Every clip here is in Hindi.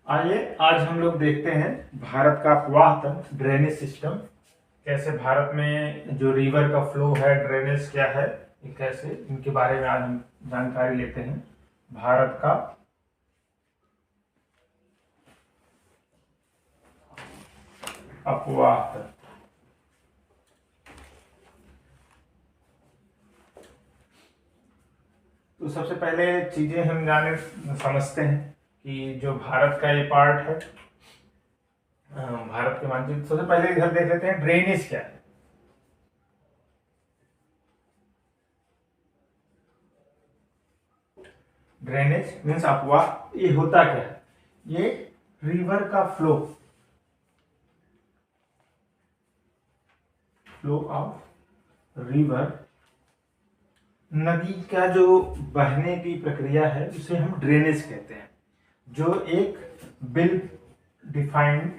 आइए आज हम लोग देखते हैं भारत का प्रवाह तंत्र, ड्रेनेज सिस्टम। कैसे भारत में जो रिवर का फ्लो है, ड्रेनेज क्या है, ये कैसे, इनके बारे में आज हम जानकारी लेते हैं। भारत का अपवाह तंत्र। तो सबसे पहले चीजें हम जाने समझते हैं कि जो भारत का ये पार्ट है, भारत के मानचित्र, सबसे पहले इधर देख लेते हैं ड्रेनेज क्या है। ड्रेनेज मीन्स अपवाह। ये होता क्या है? ये रिवर का फ्लो ऑफ रिवर, नदी का जो बहने की प्रक्रिया है उसे हम ड्रेनेज कहते हैं। जो एक वेल डिफाइंड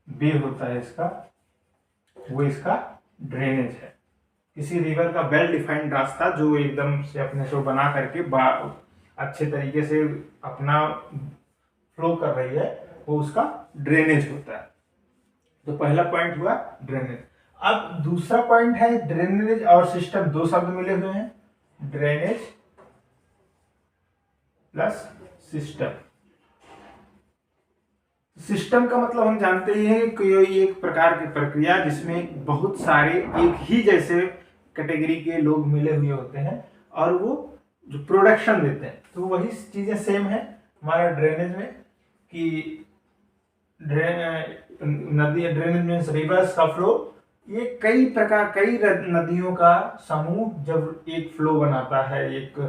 वे होता है इसका, वो इसका ड्रेनेज है। किसी रिवर का वेल डिफाइंड रास्ता जो एकदम से अपने से बना करके अच्छे तरीके से अपना फ्लो कर रही है, वो उसका ड्रेनेज होता है। तो पहला पॉइंट हुआ ड्रेनेज। अब दूसरा पॉइंट है ड्रेनेज और सिस्टम, दो शब्द मिले हुए हैं, ड्रेनेज प्लस सिस्टम। सिस्टम का मतलब हम जानते ही हैं कि ये एक प्रकार की प्रक्रिया जिसमें बहुत सारे एक ही जैसे कैटेगरी के लोग मिले हुए होते हैं और वो जो प्रोडक्शन देते हैं। तो वही चीजें सेम है हमारे ड्रेनेज में कि ड्रेनेज मीन्स रिवर्स का फ्लो। ये कई नदियों का समूह जब एक फ्लो बनाता है, एक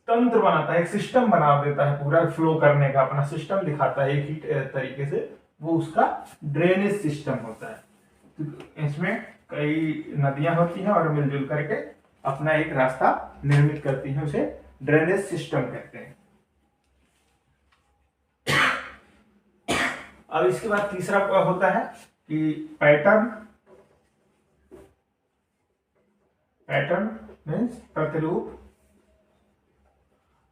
तंत्र बनाता है, एक सिस्टम बना देता है, पूरा फ्लो करने का अपना सिस्टम दिखाता है एक ही तरीके से, वो उसका ड्रेनेज सिस्टम होता है। तो इसमें कई नदियां होती हैं और मिलजुल करके अपना एक रास्ता निर्मित करती हैं, उसे ड्रेनेज सिस्टम कहते हैं। अब इसके बाद तीसरा होता है कि पैटर्न मीन्स प्रतिरूप।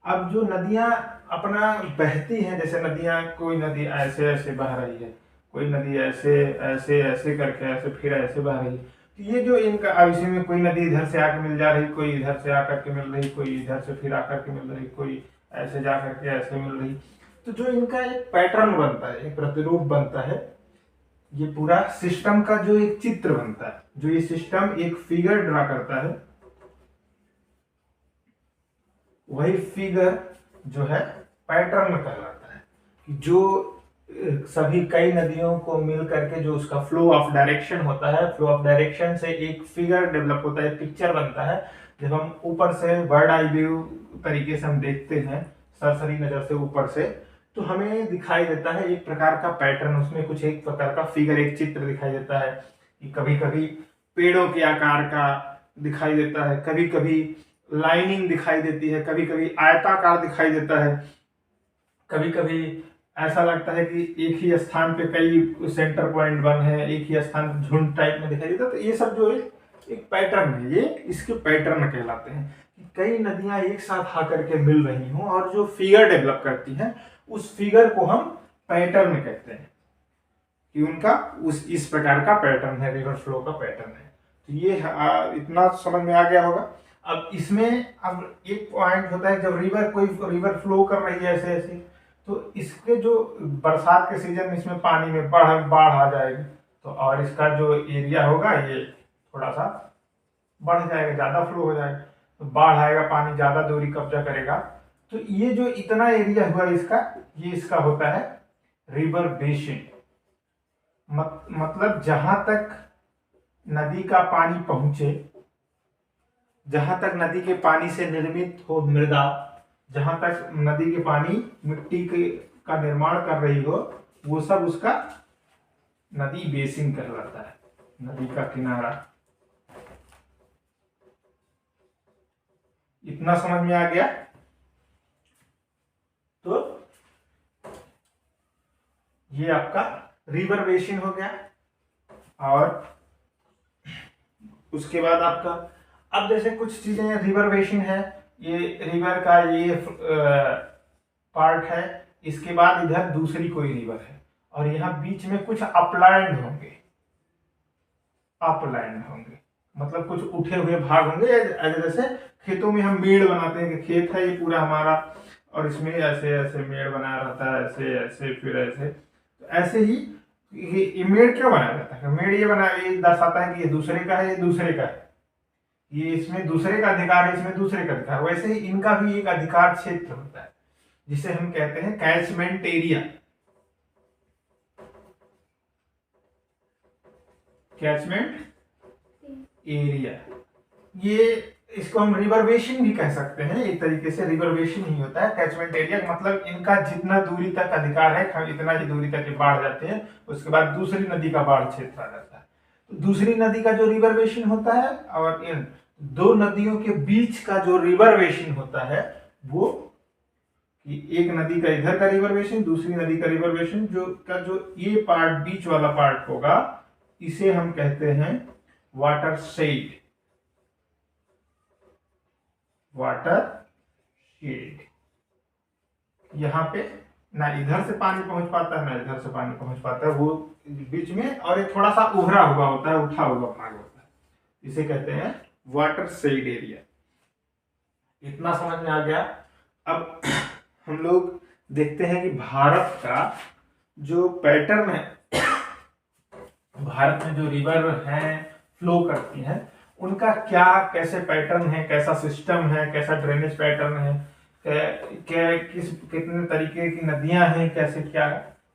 अब जो नदियां अपना बहती हैं, जैसे नदियां, कोई नदी ऐसे ऐसे बह रही है, कोई नदी ऐसे ऐसे ऐसे करके ऐसे फिर ऐसे बह रही है, तो ये जो इनका अब इसी में कोई नदी इधर से आकर मिल जा रही, कोई इधर से आकर के मिल रही, कोई इधर से फिर आकर के मिल रही, कोई ऐसे जा करके ऐसे मिल रही। तो जो इनका एक पैटर्न बनता है, एक प्रतिरूप बनता है, ये पूरा सिस्टम का जो एक चित्र बनता है, जो ये सिस्टम एक फिगर ड्रा करता है, वही फिगर जो है पैटर्न कहलाता है। कि जो सभी कई नदियों को मिल करके जो उसका फ्लो ऑफ डायरेक्शन होता है, फ्लो ऑफ डायरेक्शन से एक फिगर डेवलप होता है, पिक्चर बनता है। जब हम ऊपर से बर्ड आई व्यू तरीके से हम देखते हैं, सरसरी नजर से ऊपर से, तो हमें दिखाई देता है एक प्रकार का पैटर्न, उसमें कुछ एक प्रकार का फिगर, एक चित्र दिखाई देता है। कि कभी कभी पेड़ों के आकार का दिखाई देता है, कभी कभी लाइनिंग दिखाई देती है, कभी कभी आयताकार दिखाई देता है, कभी कभी ऐसा लगता है कि एक ही स्थान पे कई सेंटर पॉइंट बन है, एक ही स्थान झुंड टाइप में दिखाई देता है। तो ये सब जो है एक पैटर्न है, ये इसके पैटर्न कहलाते हैं। कि कई नदियां एक साथ आकर के मिल रही हों और जो फिगर डेवलप करती हैं, उस फिगर को हम पैटर्न कहते हैं। कि उनका इस प्रकार का पैटर्न है, रिवर फ्लो का पैटर्न है। तो ये इतना समझ में आ गया होगा। अब इसमें अब एक पॉइंट होता है, जब कोई रिवर फ्लो कर रही है ऐसे ऐसे, तो इसके जो बरसात के सीजन में इसमें पानी में बाढ़ आ जाएगी, तो और इसका जो एरिया होगा ये थोड़ा सा बढ़ जाएगा, ज्यादा फ्लो हो जाएगा, तो बाढ़ आएगा, पानी ज्यादा दूरी कब्जा करेगा। तो ये जो इतना एरिया हुआ इसका, ये इसका होता है रिवर बेसिन। मतलब जहां तक नदी का पानी पहुंचे, जहां तक नदी के पानी से निर्मित हो मृदा, जहां तक नदी के पानी मिट्टी का निर्माण कर रही हो, वो सब उसका नदी बेसिन कहलाता है, नदी का किनारा। इतना समझ में आ गया? तो ये आपका रिवर बेसिन हो गया। और उसके बाद आपका अब जैसे कुछ चीजें रिवर बेसिन है, ये रिवर का ये पार्ट है, इसके बाद इधर दूसरी कोई रिवर है, और यहाँ बीच में कुछ अपलैंड होंगे, अपलैंड होंगे मतलब कुछ उठे हुए भाग होंगे। जैसे खेतों में हम मेड़ बनाते हैं कि खेत है ये पूरा हमारा, और इसमें ऐसे ऐसे मेड़ बना रहता है, ऐसे ऐसे फिर ऐसे, तो ऐसे ही ये मेड़ क्यों बनाया जाता है? मेड़ ये दर्शाता है कि ये दूसरे का है, ये दूसरे का है, ये इसमें दूसरे का अधिकार है, इसमें दूसरे का अधिकार। वैसे ही इनका भी एक अधिकार क्षेत्र होता है जिसे हम कहते हैं कैचमेंट एरिया। कैचमेंट एरिया, ये इसको हम रिवर बेसिन भी कह सकते हैं, एक तरीके से रिवर बेसिन ही होता है कैचमेंट एरिया। मतलब इनका जितना दूरी तक अधिकार है इतना ही दूरी तक ये बाढ़ जाते हैं, उसके बाद दूसरी नदी का बाढ़ क्षेत्र आ जाता है। तो दूसरी नदी का जो रिवर बेसिन होता है और इन दो नदियों के बीच का जो रिवर बेसिन होता है वो, कि एक नदी का इधर का रिवर बेसिन, दूसरी नदी का रिवर बेसिन, जो ये पार्ट बीच वाला पार्ट होगा इसे हम कहते हैं वाटर शेड। वाटर शेड, यहाँ पे ना इधर से पानी पहुंच पाता है ना इधर से पानी पहुंच पाता है, वो बीच में, और ये थोड़ा सा उभरा हुआ होता है, उठा हुआ भाग होता है, इसे कहते हैं वाटर शेड एरिया। इतना समझ में आ गया। अब हम लोग देखते हैं कि भारत का जो पैटर्न है, भारत में जो रिवर हैं फ्लो करती हैं उनका क्या कैसे पैटर्न है, कैसा सिस्टम है, कैसा ड्रेनेज पैटर्न है, कितने तरीके की नदियां हैं, कैसे क्या,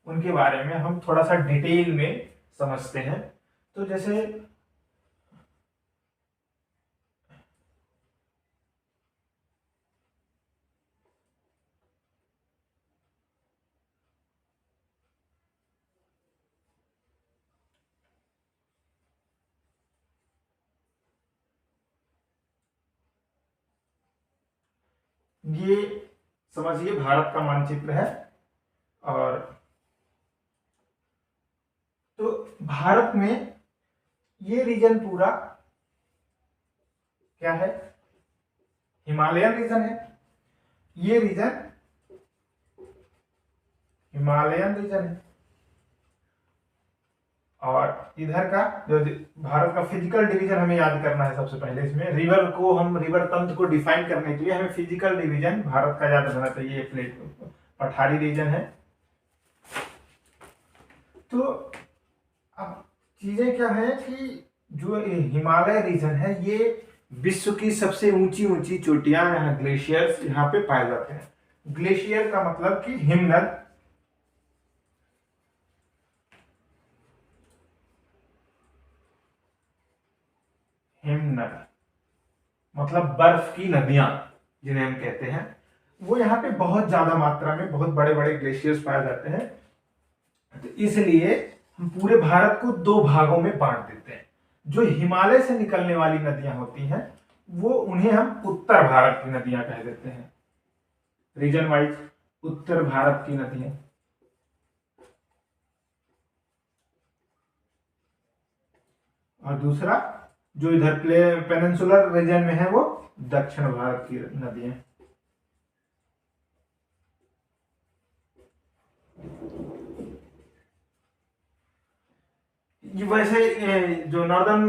उनके बारे में हम थोड़ा सा डिटेल में समझते हैं। तो जैसे ये समझिए भारत का मानचित्र है, और तो भारत में ये रीजन पूरा क्या है, हिमालयन रीजन है। ये रीजन हिमालयन रीजन है, और इधर का जो भारत का फिजिकल डिवीजन हमें याद करना है सबसे पहले। इसमें रिवर को, हम रिवर तंत्र को डिफाइन करने के लिए हमें फिजिकल डिवीजन भारत का याद रहना चाहिए। प्लेट पठारी रीजन है। तो अब चीजें क्या है कि जो हिमालय रीजन है ये विश्व की सबसे ऊंची ऊंची चोटियां, यहाँ ग्लेशियर्स यहाँ पे पाए जाते हैं। ग्लेशियर का मतलब कि हिमनद, हिमनद मतलब बर्फ की नदियां जिन्हें हम कहते हैं, वो यहाँ पे बहुत ज्यादा मात्रा में बहुत बड़े बड़े ग्लेशियर्स पाए जाते हैं। तो इसलिए हम पूरे भारत को दो भागों में बांट देते हैं। जो हिमालय से निकलने वाली नदियां होती हैं वो, उन्हें हम उत्तर भारत की नदियां कह देते हैं, रीजन वाइज उत्तर भारत की नदियां। और दूसरा जो इधर पेनिनसुलर रीजन में है वो दक्षिण भारत की नदियां। वैसे जो नॉर्दर्न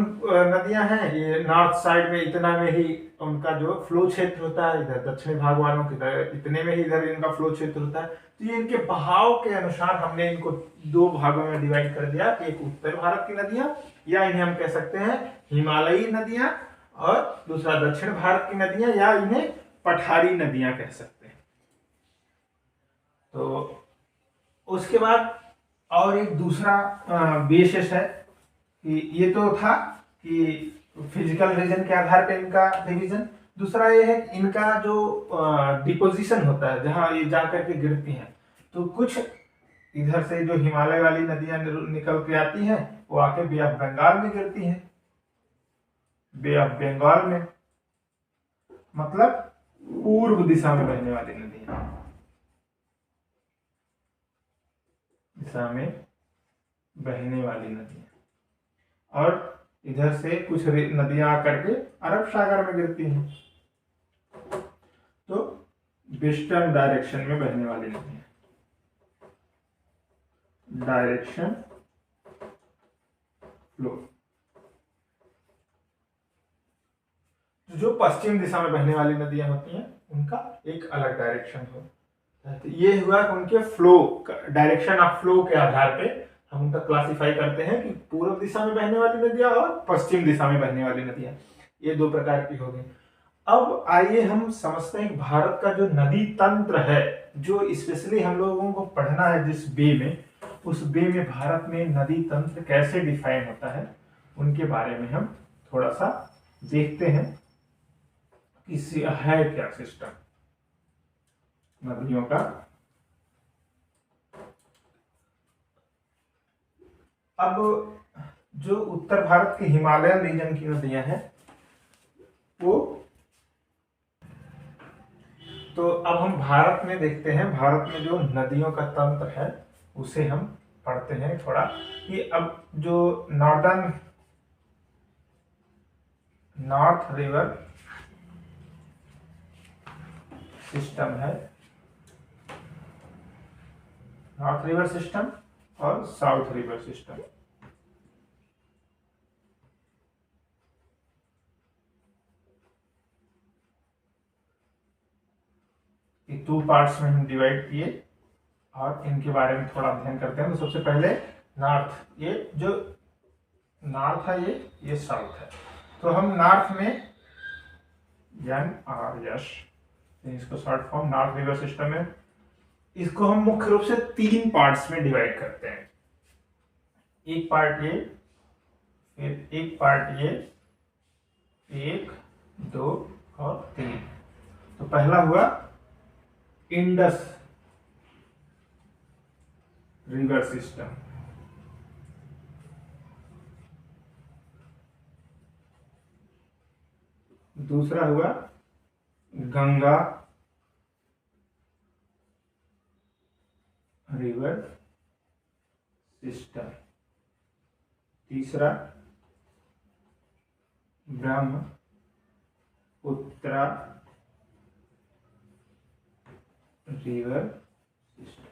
नदियां हैं ये नॉर्थ साइड में इतना में ही उनका जो फ्लो क्षेत्र होता है, इधर दक्षिणी भाग वालों की इतने में ही इधर इनका फ्लो क्षेत्र होता है। तो ये इनके बहाव के अनुसार हमने इनको दो भागों में डिवाइड कर दिया कि एक उत्तर भारत की नदियां, या इन्हें हम कह सकते हैं हिमालयी नदियां, और दूसरा दक्षिण भारत की नदियां, या इन्हें पठारी नदियां कह सकते हैं। तो उसके बाद और एक दूसरा बेसिस है कि ये तो था कि फिजिकल रीजन के आधार पर इनका डिवीजन। दूसरा ये है कि इनका जो डिपोजिशन होता है, जहां ये जाकर के गिरती हैं, तो कुछ इधर से जो हिमालय वाली नदियां निकल के आती हैं वो आके बे ऑफ बंगाल में गिरती हैं। बे ऑफ बंगाल में मतलब पूर्व दिशा में बहने वाली नदियां, दिशा में बहने वाली नदियां। और इधर से कुछ नदियां आकर के अरब सागर में गिरती हैं, तो वेस्टर्न डायरेक्शन में बहने वाली नदियां, डायरेक्शन फ्लो। जो पश्चिम दिशा में बहने वाली नदियां होती हैं उनका एक अलग डायरेक्शन होता है। तो ये हुआ कि उनके फ्लो, डायरेक्शन ऑफ फ्लो के आधार पे हम उनका क्लासिफाई करते हैं कि पूर्व दिशा में बहने वाली नदियां और पश्चिम दिशा में बहने वाली नदियां, ये दो प्रकार की हो गई। अब आइए हम समझते हैं भारत का जो नदी तंत्र है, जो स्पेशली हम लोगों को पढ़ना है जिस बे में, उस बे में भारत में नदी तंत्र कैसे डिफाइन होता है, उनके बारे में हम थोड़ा सा देखते हैं कि है क्या सिस्टम नदियों का। अब जो उत्तर भारत के हिमालयन रीजन की नदियां हैं वो, तो अब हम भारत में देखते हैं, भारत में जो नदियों का तंत्र है उसे हम पढ़ते हैं थोड़ा, कि अब जो नॉर्थ रिवर सिस्टम है, नॉर्थ रिवर सिस्टम और साउथ रिवर सिस्टम, ये 2 पार्ट्स में हम डिवाइड किए और इनके बारे में थोड़ा अध्ययन करते हैं। तो सबसे पहले नॉर्थ, ये जो नॉर्थ है ये साउथ है। तो हम नॉर्थ में NRS, इसको short form north river system है, इसको हम मुख्य रूप से 3 पार्ट्स में डिवाइड करते हैं। एक पार्ट ये, फिर एक पार्ट ये, 1, 2 और 3। तो पहला हुआ इंडस रिवर सिस्टम, दूसरा हुआ गंगा रिवर सिस्टम, तीसरा ब्रह्मपुत्र रिवर सिस्टम।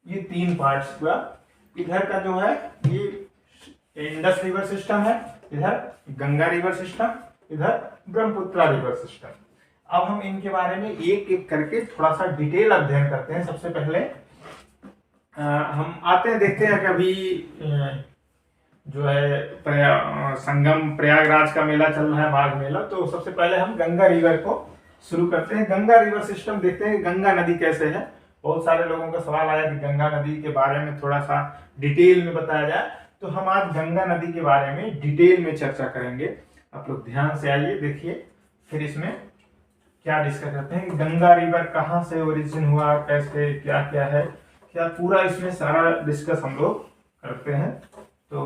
ये 3 पार्ट्स हुआ। इधर का जो है ये इंडस रिवर सिस्टम है, इधर गंगा रिवर सिस्टम, इधर ब्रह्मपुत्र रिवर सिस्टम। अब हम इनके बारे में एक एक करके थोड़ा सा डिटेल अध्ययन करते हैं। सबसे पहले हम आते हैं, देखते हैं कि अभी जो है संगम प्रयागराज का मेला चल रहा है, माघ मेला। तो सबसे पहले हम गंगा रिवर को शुरू करते हैं। गंगा रिवर सिस्टम देखते हैं गंगा नदी कैसे है। बहुत सारे लोगों का सवाल आया कि गंगा नदी के बारे में थोड़ा सा डिटेल में बताया जाए, तो हम आज गंगा नदी के बारे में डिटेल में चर्चा करेंगे। आप लोग ध्यान से आइए, देखिए, फिर इसमें क्या डिस्कस करते हैं कि गंगा रिवर कहाँ से ओरिजिन हुआ, कैसे, क्या क्या है, क्या पूरा इसमें सारा डिस्कस हम लोग करते हैं। तो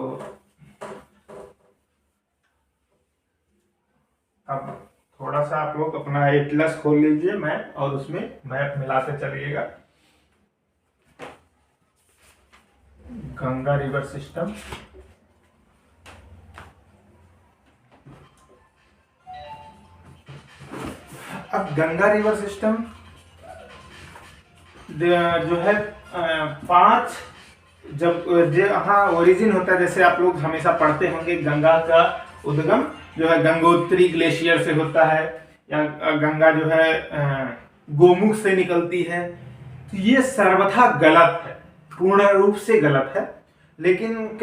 अब थोड़ा सा आप लोग अपना एटलस खोल लीजिए मैप, और उसमें मैप मिलाते चलिएगा। गंगा रिवर सिस्टम, अब गंगा रिवर सिस्टम जो है 5 जब जहाँ ओरिजिन होता है, जैसे आप लोग हमेशा पढ़ते होंगे गंगा का उद्गम जो है गंगोत्री ग्लेशियर से होता है, या गंगा जो है गोमुख से निकलती है। तो ये सर्वथा गलत है, पूर्ण रूप से गलत है। लेकिन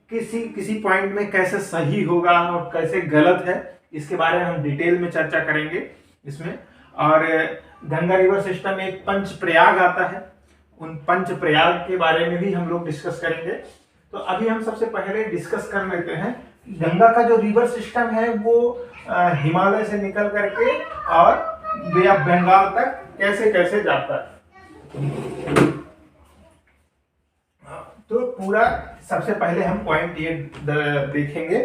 किसी पॉइंट में कैसे सही होगा और कैसे गलत है, इसके बारे में हम डिटेल में चर्चा करेंगे इसमें। और गंगा रिवर सिस्टम में एक पंच प्रयाग आता है, उन पंच प्रयाग के बारे में भी हम लोग डिस्कस करेंगे। तो अभी हम सबसे पहले डिस्कस कर लेते हैं गंगा का जो रिवर सिस्टम है वो हिमालय से निकल करके और बे ऑफ बंगाल तक कैसे कैसे जाता है। तो पूरा सबसे पहले हम पॉइंट ये देखेंगे।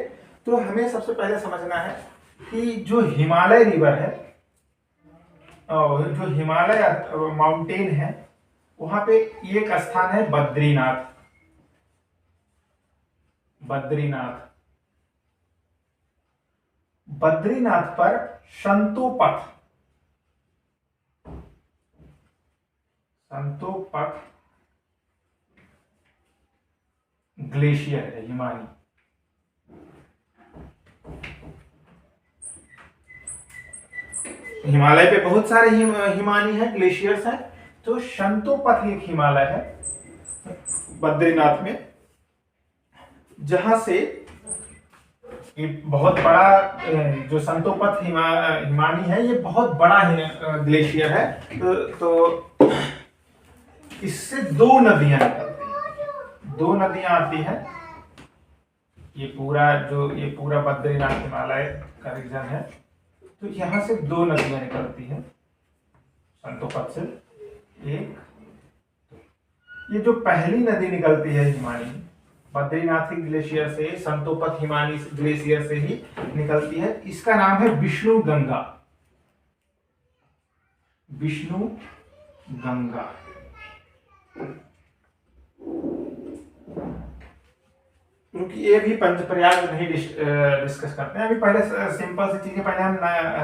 तो हमें सबसे पहले समझना है कि जो हिमालय रिवर है, जो हिमालय माउंटेन है, वहां पे एक स्थान है बद्रीनाथ। बद्रीनाथ, बद्रीनाथ पर संतोपथ, संतोपथ ग्लेशियर है हिमानी। हिमालय पे बहुत सारे हिमानी है, ग्लेशियर्स हैं। तो संतोपथ एक हिमालय है बद्रीनाथ में, जहां से ये बहुत बड़ा जो संतोपथ हिमानी है, ये बहुत बड़ा ग्लेशियर है। तो इससे दो नदियां निकलती हैं, दो नदियां आती हैं। ये पूरा बद्रीनाथ हिमालय का रीजन है। तो यहां से दो नदियां निकलती हैं संतोपथ से। एक, ये जो पहली नदी निकलती है हिमानी, बद्रीनाथ ग्लेशियर से, संतोपथ हिमानी ग्लेशियर से ही निकलती है, इसका नाम है विष्णु गंगा, विष्णु गंगा। क्योंकि ये भी पंचप्रयाग नहीं डिस्कस करते हैं अभी, पहले सिंपल सी चीजें, पहले हम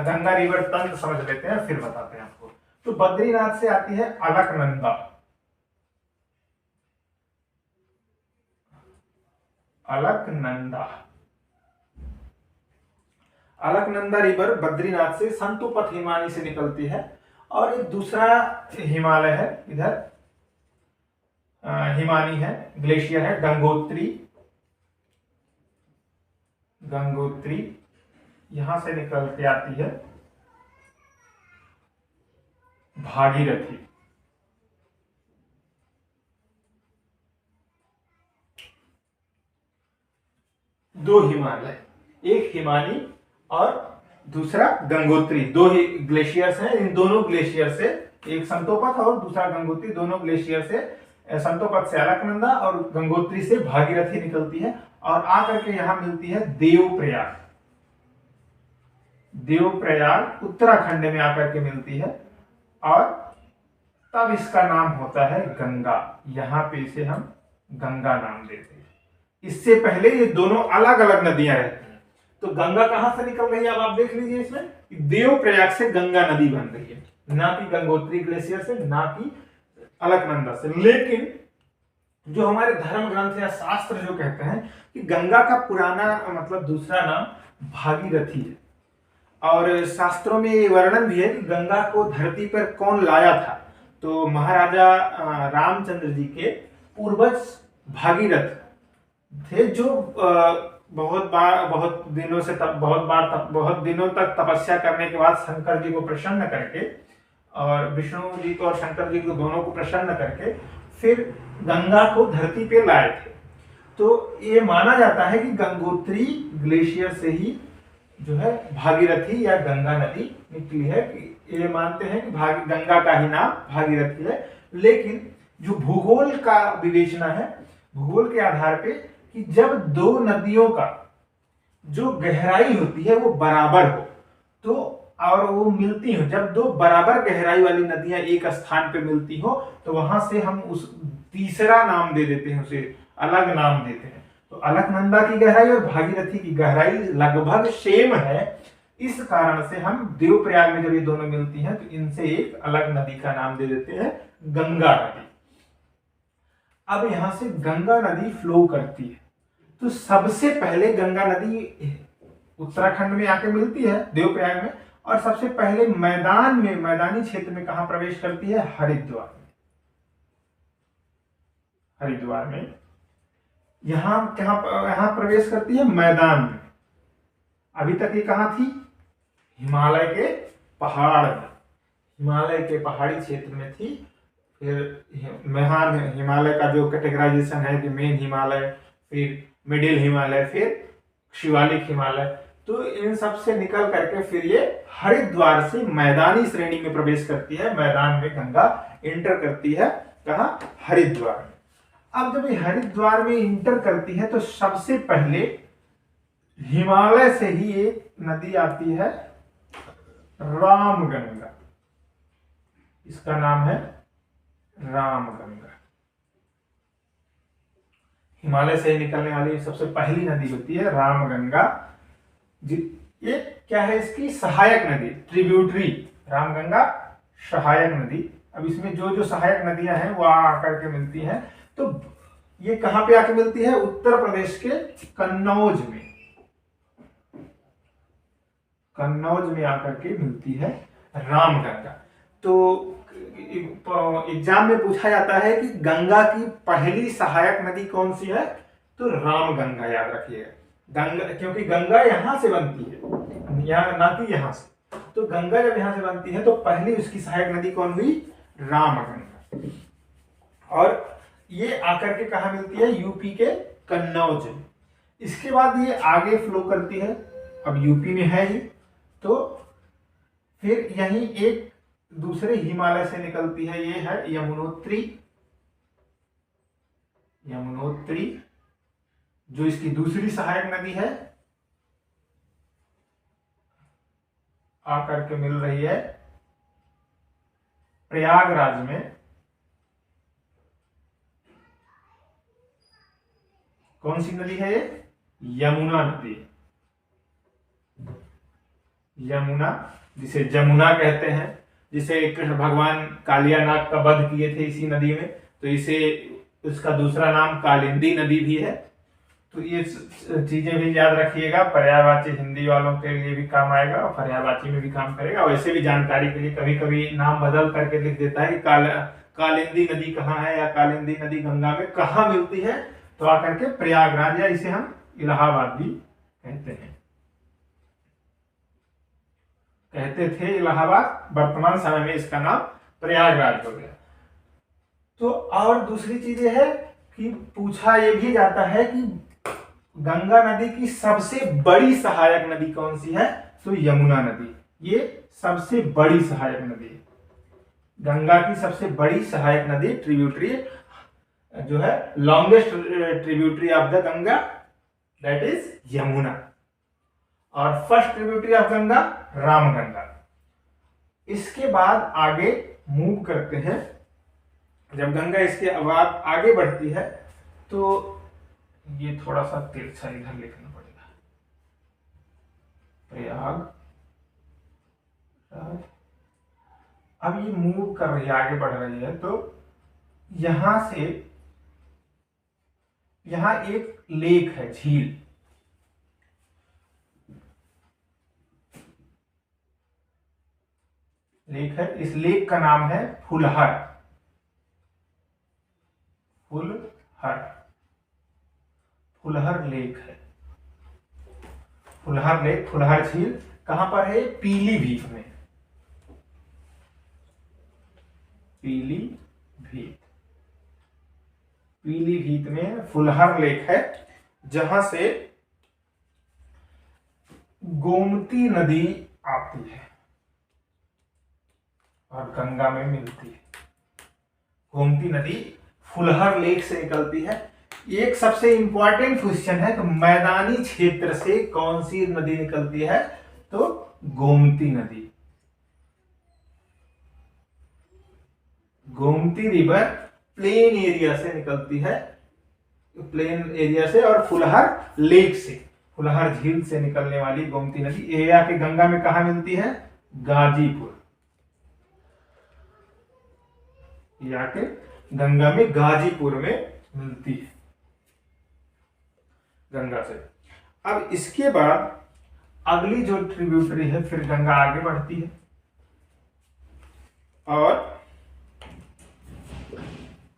गंगा रिवर तंत्र समझ लेते हैं, फिर बताते हैं आपको। तो बद्रीनाथ से आती है अलकनंदा, अलकनंदा, अलकनंदा रिवर बद्रीनाथ से संतोपथ हिमानी से निकलती है। और एक दूसरा हिमालय है इधर, हिमानी है, ग्लेशियर है, गंगोत्री, गंगोत्री यहां से निकल के आती है भागीरथी। दो हिमालय, एक हिमानी और दूसरा गंगोत्री, दो ही ग्लेशियर्स हैं। इन दोनों ग्लेशियर से, एक संतोपथ और दूसरा गंगोत्री, दोनों ग्लेशियर से, संतोपथ से अलकनंदा और गंगोत्री से भागीरथी निकलती है और आकर के यहां मिलती है देवप्रयाग। देवप्रयाग उत्तराखंड में आकर के मिलती है और तब इसका नाम होता है गंगा। यहां पे इसे हम गंगा नाम देते हैं। इससे पहले ये दोनों अलग अलग नदियां रहती हैं। तो गंगा कहां से निकल रही है, अब आप देख लीजिए इसमें, देवप्रयाग से गंगा नदी बन रही है, ना कि गंगोत्री ग्लेशियर से, ना कि अलकनंदा से। लेकिन जो हमारे धर्म ग्रंथ या शास्त्र जो कहते हैं कि गंगा का पुराना मतलब दूसरा नाम भागीरथी है, और शास्त्रों में ये वर्णन भी है कि गंगा को धरती पर कौन लाया था। तो महाराजा रामचंद्र जी के पूर्वज भागीरथ थे, जो बहुत दिनों तक तपस्या करने के बाद शंकर जी को प्रसन्न करके, और विष्णु जी को और शंकर जी को दोनों को प्रसन्न करके फिर गंगा को धरती पे लाए थे। तो ये माना जाता है कि गंगोत्री ग्लेशियर से ही जो है भागीरथी या गंगा नदी निकली है। कि ये मानते हैं कि गंगा का ही नाम भागीरथी है। लेकिन जो भूगोल का विवेचना है, भूगोल के आधार पे, कि जब दो नदियों का जो गहराई होती है वो बराबर हो, तो और वो मिलती हो, जब दो बराबर गहराई वाली नदियां एक स्थान पे मिलती हो, तो वहां से हम उस तीसरा नाम दे देते हैं, उसे अलग नाम देते हैं। तो अलकनंदा की गहराई और भागीरथी की गहराई लगभग सेम है। इस कारण से हम देवप्रयाग में जब ये दोनों मिलती हैं, तो इनसे एक अलग नदी का नाम दे देते हैं, गंगा नदी। अब यहां से गंगा नदी फ्लो करती है। तो सबसे पहले गंगा नदी उत्तराखंड में आके मिलती है देवप्रयाग में, और सबसे पहले मैदानी क्षेत्र में कहां प्रवेश करती है, हरिद्वार में। हरिद्वार में यहां प्रवेश करती है मैदान में। अभी तक ये कहां थी, हिमालय के पहाड़ में, हिमालय के पहाड़ी क्षेत्र में थी। फिर महान हिमालय का जो कैटेगराइजेशन है कि मेन हिमालय, फिर मिडिल हिमालय, फिर शिवालिक हिमालय, तो इन सब से निकल करके फिर ये हरिद्वार से मैदानी श्रेणी में प्रवेश करती है। मैदान में गंगा इंटर करती है, कहां, हरिद्वार में। अब जब ये हरिद्वार में इंटर करती है, तो सबसे पहले हिमालय से ही एक नदी आती है, रामगंगा। इसका नाम है रामगंगा। हिमालय से निकलने वाली सबसे पहली नदी होती है रामगंगा। ये क्या है, इसकी सहायक नदी, ट्रिब्यूटरी, रामगंगा सहायक नदी। अब इसमें जो जो सहायक नदियां हैं वो आकर के मिलती हैं। तो ये कहां पे आके मिलती है, उत्तर प्रदेश के कन्नौज में, कन्नौज में आकर के मिलती है रामगंगा। तो एग्जाम में पूछा जाता है कि गंगा की पहली सहायक नदी कौन सी है, तो रामगंगा याद रखिएगा। गंगा, क्योंकि गंगा यहां से बनती है, यहाँ ना कि यहां से। तो गंगा जब यहां से बनती है तो पहली उसकी सहायक नदी कौन हुई, रामगंगा। और ये आकर के कहा मिलती है, यूपी के कन्नौज में। इसके बाद ये आगे फ्लो करती है, अब यूपी में है ही, तो फिर यहीं एक दूसरे हिमालय से निकलती है, ये है यमुनोत्री। यमुनोत्री जो इसकी दूसरी सहायक नदी है, आकर के मिल रही है प्रयागराज में। कौन सी नदी है ये, यमुना नदी, यमुना, जिसे जमुना कहते हैं, जिसे कृष्ण भगवान कालिया नाग का वध किए थे इसी नदी में, तो इसे उसका दूसरा नाम कालिंदी नदी भी है। तो ये चीजें भी याद रखिएगा, पर्यायवाची हिंदी वालों के लिए भी काम आएगा और पर्यायवाची में भी काम करेगा। वैसे भी जानकारी के लिए कभी कभी नाम बदल करके लिख देता है कि कालिंदी नदी कहाँ है, या कालिंदी नदी गंगा में कहाँ मिलती है, तो आकर के प्रयागराज, या इसे हम इलाहाबाद भी कहते हैं, कहते थे इलाहाबाद, वर्तमान समय में इसका नाम प्रयागराज हो गया। तो और दूसरी चीज ये है कि पूछा ये भी जाता है कि गंगा नदी की सबसे बड़ी सहायक नदी कौन सी है, तो यमुना नदी, ये सबसे बड़ी सहायक नदी है। गंगा की सबसे बड़ी सहायक नदी, ट्रिब्यूटरी जो है, longest tributary of the Ganga, that is Yamuna. और first tributary of Ganga Ramganga. इसके बाद आगे मूव करते हैं, जब गंगा इसके बाद आगे बढ़ती है तो ये थोड़ा सा तिरछा इधर लिखना पड़ेगा, प्रयाग। अब ये मूव कर रही है, आगे बढ़ रही है, तो यहां से, यहां एक लेक है, झील, लेक है, इस लेक का नाम है फुलहर। फुलहर, फुलहर लेक है, फुलहर लेक, फुलहर झील कहां पर है, पीलीभीत में, पीलीभीत, पीलीभीत में फुलहर लेक है, जहां से गोमती नदी आती है और गंगा में मिलती है। गोमती नदी फुलहर लेक से निकलती है। एक सबसे इंपॉर्टेंट क्वेश्चन है कि मैदानी क्षेत्र से कौन सी नदी निकलती है, तो गोमती नदी, गोमती रिवर प्लेन एरिया से निकलती है, प्लेन एरिया से, और फुलहर लेक से, फुलहर झील से निकलने वाली गोमती नदी ये आके गंगा में कहा मिलती है, गाजीपुर, ये आके गंगा में गाजीपुर में मिलती है, गंगा से। अब इसके बाद अगली जो ट्रिब्यूटरी है, फिर गंगा आगे बढ़ती है और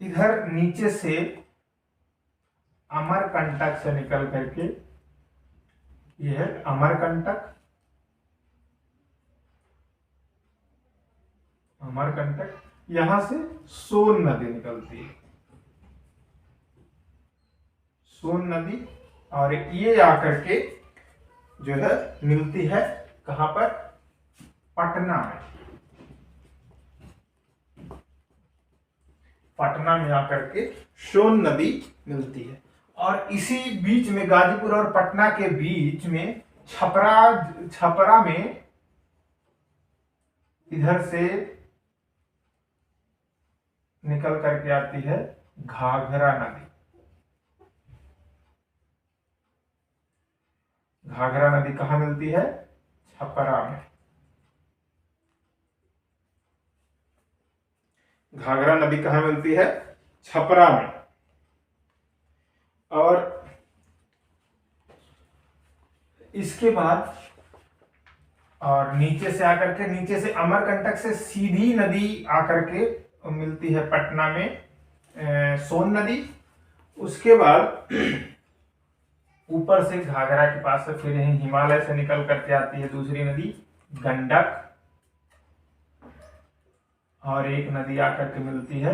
इधर नीचे से अमरकंटक से निकल करके, यह है अमरकंटक, अमरकंटक, यहां से सोन नदी निकलती है, सोन नदी, और ये आकर के जो है मिलती है कहां पर, पटना में, पटना में आकर के सोन नदी मिलती है। और इसी बीच में, गाजीपुर और पटना के बीच में, छपरा में इधर से निकल करके आती है घाघरा नदी, घाघरा नदी कहाँ मिलती है? छपरा में। घाघरा नदी कहाँ मिलती है? छपरा में। और इसके बाद और नीचे से आकर के, नीचे से अमरकंटक से सीधी नदी आकर के मिलती है पटना में, सोन नदी। उसके बाद ऊपर से घाघरा के पास से फिर यही हिमालय से निकल करके आती है दूसरी नदी गंडक, और एक नदी आकर के मिलती है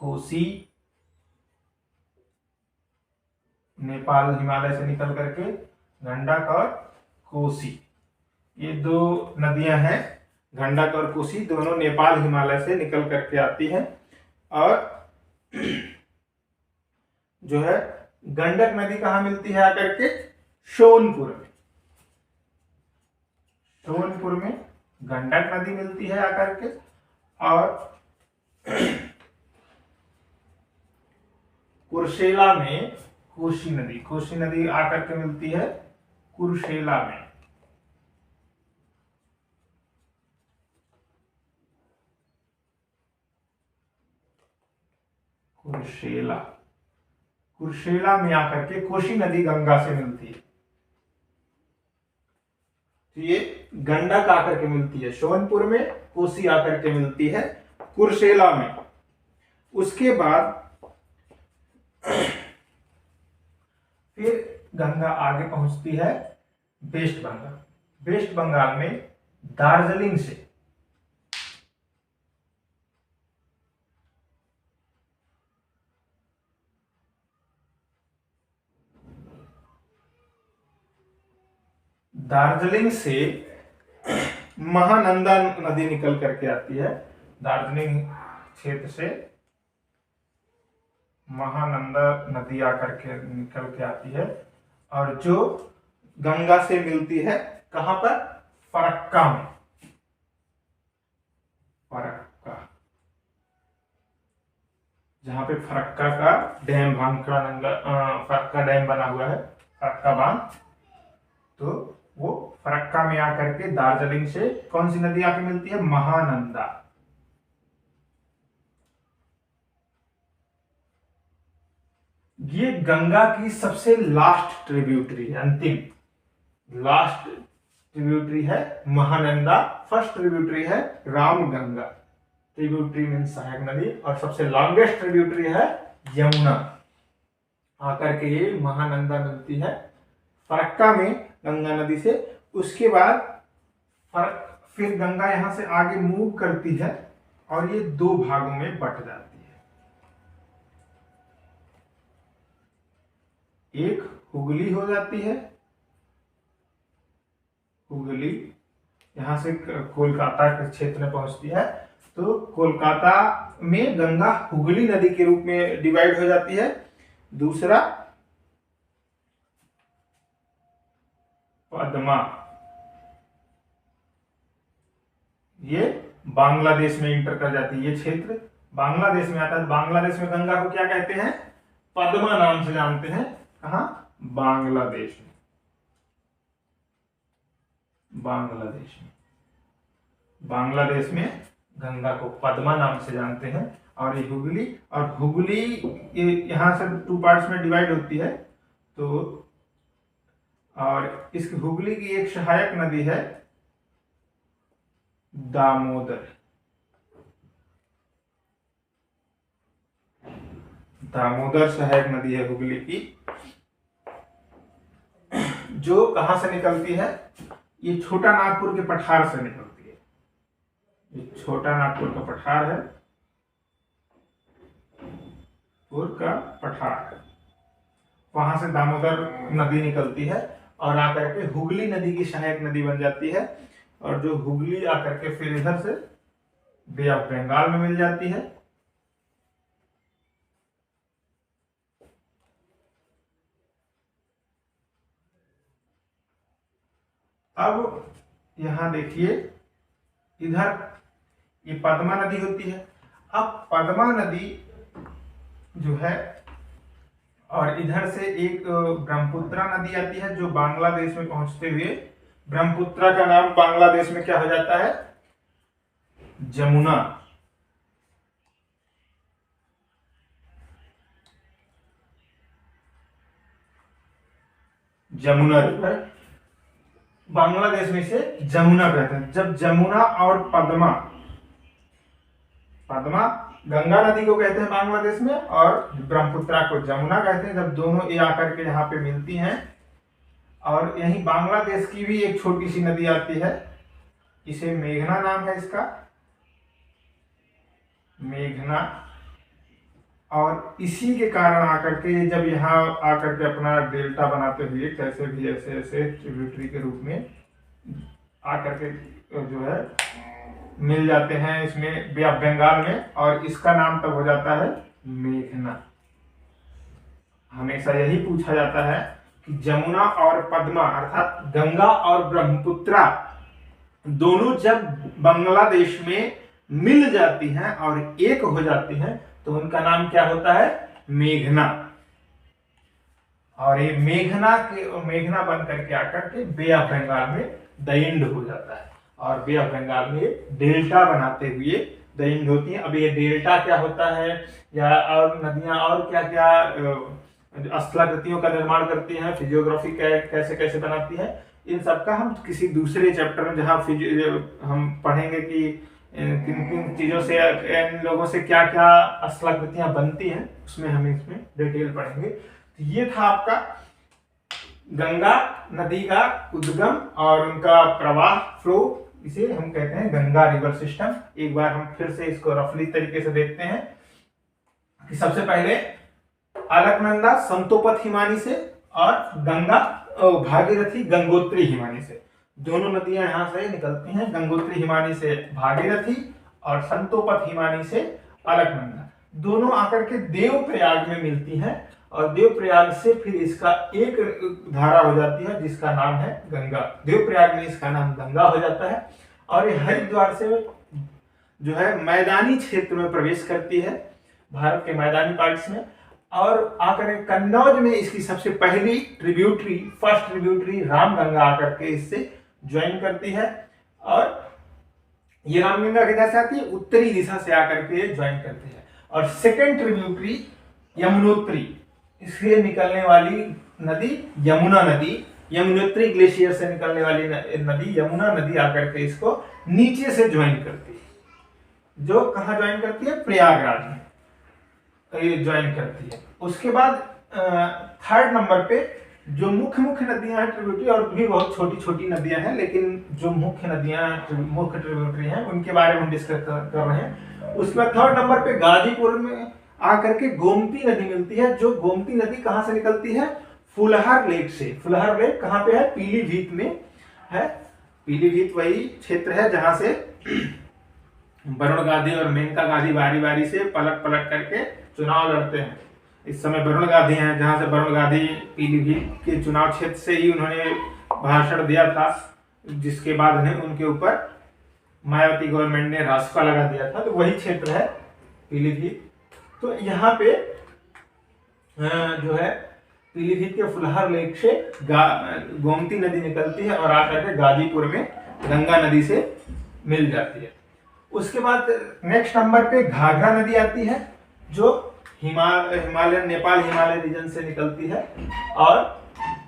कोसी, नेपाल हिमालय से निकल करके गंडक और कोसी। ये दो नदियां हैं, गंडक और कोसी, दोनों नेपाल हिमालय से निकल करके आती हैं। और जो है गंडक नदी कहाँ मिलती है आकर के? सोनपुर में। सोनपुर में गंडक नदी मिलती है आकर के। और कुर्सेला में कोसी नदी, कोसी नदी आकर के मिलती है कुर्सेला में। कुर्सेला, कुर्सेला में आकर के कोसी नदी गंगा से मिलती है। तो ये गंडक आकर के मिलती है सोनपुर में, कोसी आकर के मिलती है कुर्सेला में। उसके बाद फिर गंगा आगे पहुंचती है वेस्ट बंगाल। वेस्ट बंगाल में दार्जिलिंग से महानंदा नदी निकल करके आती है। दार्जिलिंग क्षेत्र से महानंदा नदी आकर के निकल के आती है, और जो गंगा से मिलती है कहां पर? फरक्का में। फरक्का, जहां पे फरक्का का डैम, भांखड़ा नंगा फरक्का डैम बना हुआ है, फरक्का बांध, तो वो फरक्का में आकर के दार्जिलिंग से कौन सी नदी आके मिलती है? महानंदा। ये गंगा की सबसे लास्ट ट्रिब्यूटरी है, अंतिम लास्ट ट्रिब्यूटरी है महानंदा। फर्स्ट ट्रिब्यूटरी है रामगंगा। ट्रिब्यूटरी मीन सहायक नदी, और सबसे लॉन्गेस्ट ट्रिब्यूटरी है यमुना। आकर के ये महानंदा मिलती है फरक्का में गंगा नदी से। उसके बाद फिर गंगा यहां से आगे मूव करती है और ये दो भागों में बट जाती है। एक हुगली हो जाती है, हुगली यहां से कोलकाता के क्षेत्र में पहुंचती है। तो कोलकाता में गंगा हुगली नदी के रूप में डिवाइड हो जाती है। दूसरा पद्मा, ये बांग्लादेश में इंटर कर जाती है। ये क्षेत्र बांग्लादेश में आता है। बांग्लादेश में गंगा को क्या कहते हैं? पद्मा नाम से जानते हैं। कहां? बांग्लादेश में। बांग्लादेश में, बांग्लादेश में गंगा को पद्मा नाम से जानते हैं। और ये हुगली, और हुगली यहां से टू पार्ट्स में डिवाइड होती है। तो और इस हुगली की एक सहायक नदी है दामोदर। दामोदर सहायक नदी है हुगली की, जो कहां से निकलती है? ये छोटा नागपुर के पठार से निकलती है। ये छोटा नागपुर का पठार है, पुर का पठार, वहां से दामोदर नदी निकलती है और आकर के हुगली नदी की सहायक नदी बन जाती है। और जो हुगली आकर के फिर इधर से बे ऑफ बंगाल में मिल जाती है। अब यहां देखिए, इधर ये पद्मा नदी होती है। अब पद्मा नदी जो है और इधर से एक ब्रह्मपुत्रा नदी आती है जो बांग्लादेश में पहुंचते हुए ब्रह्मपुत्रा का नाम बांग्लादेश में क्या हो जाता है, जमुना। जमुना रिवर बांग्लादेश में से जमुना कहते हैं। जब जमुना और पद्मा, पद्मा गंगा नदी को कहते हैं बांग्लादेश में और ब्रह्मपुत्रा को जमुना कहते हैं, जब दोनों ये आकर के यहाँ पे मिलती हैं, और यही बांग्लादेश की भी एक छोटी सी नदी आती है, इसे मेघना नाम है इसका, मेघना। और इसी के कारण आकर के जब यहाँ आकर के अपना डेल्टा बनाते हुए कैसे भी ऐसे ऐसे ट्रिब्यूटरी के रूप में आकर के जो है मिल जाते हैं इसमें बे ऑफ बंगाल में, और इसका नाम तब हो जाता है मेघना। हमेशा यही पूछा जाता है कि जमुना और पद्मा अर्थात गंगा और ब्रह्मपुत्रा दोनों जब बांग्लादेश में मिल जाती हैं और एक हो जाती हैं तो उनका नाम क्या होता है, मेघना। और ये मेघना बन करके आकर के बे ऑफ बंगाल में द एंड हो जाता है, और बे ऑफ बंगाल में डेल्टा बनाते हुए द एंड होती है। अब ये डेल्टा क्या होता है, या और नदियां और क्या क्या स्थलाकृतियों का निर्माण करती हैं, फिजियोग्राफी कैसे कैसे बनाती है, इन सब का हम किसी दूसरे चैप्टर में जहाँ हम पढ़ेंगे कि किन किन चीजों से इन लोगों से क्या क्या स्थलाकृतियां बनती हैं, उसमें हम इसमें डिटेल पढ़ेंगे। तो ये था आपका गंगा नदी का उद्गम और उनका प्रवाह, फ्लो, इसे हम कहते हैं गंगा रिवर सिस्टम। एक बार हम फिर से इसको रफली तरीके से देखते हैं कि सबसे पहले अलकनंदा संतोपथ हिमानी से और गंगा भागीरथी गंगोत्री हिमानी से, दोनों नदियां यहां से निकलती हैं, गंगोत्री हिमानी से भागीरथी और संतोपथ हिमानी से अलकनंदा। दोनों आकर के देवप्रयाग में मिलती हैं और देवप्रयाग से फिर इसका एक धारा हो जाती है जिसका नाम है गंगा। देवप्रयाग में इसका नाम गंगा हो जाता है और ये हरिद्वार से जो है मैदानी क्षेत्र में प्रवेश करती है, भारत के मैदानी पार्ट्स में, और आकर कन्नौज में इसकी सबसे पहली ट्रिब्यूटरी, फर्स्ट ट्रिब्यूटरी रामगंगा आकर के इससे ज्वाइन करती है। और ये रामगंगा किधर से आती है, उत्तरी दिशा से आकर के ज्वाइन करती है। और सेकेंड ट्रिब्यूटरी यमुनोत्री, इससे निकलने वाली नदी यमुना नदी, यमुनोत्री ग्लेशियर से निकलने वाली नदी यमुना नदी आकर के इसको नीचे से ज्वाइन करती है। जो कहाँ ज्वाइन करती है, प्रयागराज में ज्वाइन करती है। उसके बाद थर्ड नंबर पे जो मुख्य नदियां हैं ट्रिब्यूटरी, और भी बहुत छोटी छोटी नदियां हैं, लेकिन जो मुख्य ट्रिब्यूटरी हैं उनके बारे में हम डिस्कस कर रहे हैं। उसके बाद थर्ड नंबर पे गाजीपुर में आकर के गोमती नदी मिलती है। जो गोमती नदी कहाँ से निकलती है, फुलहर लेक से। फुलहर लेक कहाँ पे है, पीलीभीत में है। पीलीभीत वही क्षेत्र है जहां से वरुण गांधी और मेनका गांधी बारी बारी से पलट करके चुनाव लड़ते हैं। इस समय वरुण गांधी हैं, जहां से वरुण गांधी पीलीभीत के चुनाव क्षेत्र से ही उन्होंने भाषण दिया था, जिसके बाद उन्हें उनके ऊपर मायावती गवर्नमेंट ने रासुका लगा दिया था। तो वही क्षेत्र है पीलीभीत। तो यहाँ पे जो है पीलीभीत के फुलहर लेक से गोमती नदी निकलती है और आकर के गाजीपुर में गंगा नदी से मिल जाती है। उसके बाद नेक्स्ट नंबर पे घाघरा नदी आती है, जो हिमालय नेपाल हिमालय रीजन से निकलती है और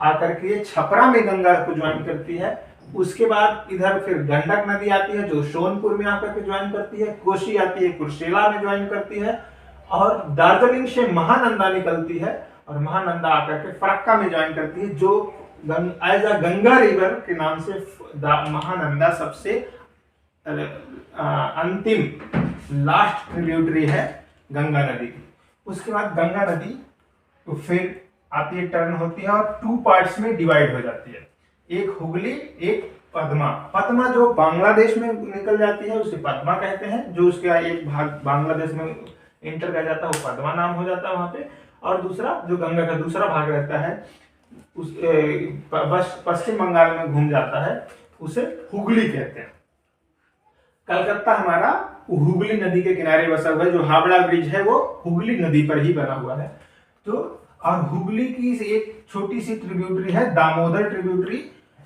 आकर के छपरा में गंगा को ज्वाइन करती है। उसके बाद इधर फिर गंडक नदी आती है जो सोनपुर में आकर के ज्वाइन करती है। कोशी आती है, कुर्सेला में ज्वाइन करती है। और दार्जिलिंग से महानंदा निकलती है और महानंदा आकर के फरक्का में ज्वाइन करती है, जो एज अ गंगा रिवर के नाम से महानंदा सबसे अंतिम लास्ट ट्रिब्यूटरी है गंगा नदी की। उसके बाद गंगा नदी तो फिर आती है, टर्न होती है और टू पार्ट्स में डिवाइड हो जाती है, एक हुगली एक पद्मा। पद्मा जो बांग्लादेश में निकल जाती है उसे पद्मा कहते हैं, जो उसका एक भाग बांग्लादेश में इंटर कर जाता है वो पद्मा नाम हो जाता है वहां पे। और दूसरा जो गंगा का दूसरा भाग रहता है उस पश्चिम बंगाल में घूम जाता है, उसे हुगली कहते हैं। कलकत्ता हमारा हुगली नदी के किनारे बसा हुआ है, जो हावड़ा ब्रिज है वो हुगली नदी पर ही बना हुआ है। तो और हुगली की एक छोटी सी ट्रिब्यूटरी है दामोदर ट्रिब्यूटरी।